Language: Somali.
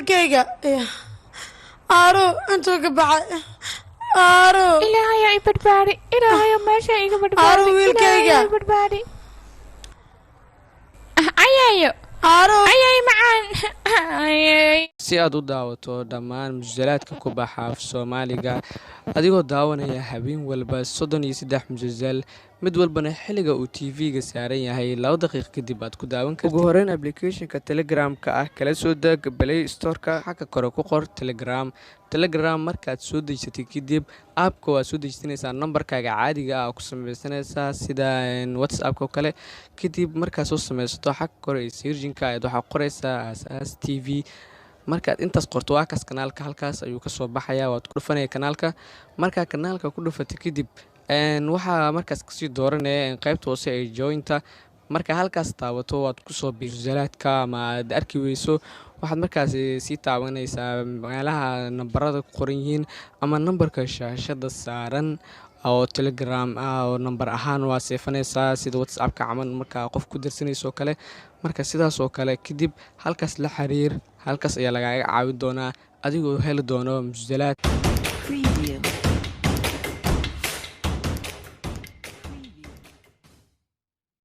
wiilkayga aaro intuu ka baxay aaro ilaahay ay badbaadi ilaahay meesha iga badbaadi aaro wiilkayga badbaadi ayayo aaro ayay macaan ayay si aad u daawato dhammaan musalsalaadka ku baxa af Soomaaliga adigoo daawanaya habeen walba 33 musalsal mid walbana xilliga uu TV-ga saaran yahay 2 daqiiqo kadib aad ku daawan kartid. Ugu horreyn application-ka Telegram-ka ah kala soo deg Play Store-ka xagga kore ku qor Telegram markaad soo dejisato kadib app-ka waa soo dejisanaysaa nambarkaaga caadiga ah ku samaysanaysaa sida WhatsApp-ka oo kale kadib markaad soo samaysato xagga kore searching-ka aad waxa qoraysaa Asaas TV markaad intaas qorto waa kaas kanaalka halkaas ayuu ka soo baxayaa waad ku dhufanaya kanaalka marka kanaalka ku dhufato kadib waxa markaas ka sii dooranaya qaybta hoose ee jointa marka halkaas taabato waad ku soo biirsalaadka ama aad arki weyso waxaad markaas sii taabanaysaa meelaha nambarada ku qoran yihiin ama nambarka shaashada saaran oo Telegram oo nambar ahaan waa seefanaysaa sida WhatsApp-ka camal marka qof ku dirsanayso kale marka sidaas oo kale kadib halkaas la xiriir halkaas ayaa lagaaga caawin doonaa adigoo heli doono musalsalaad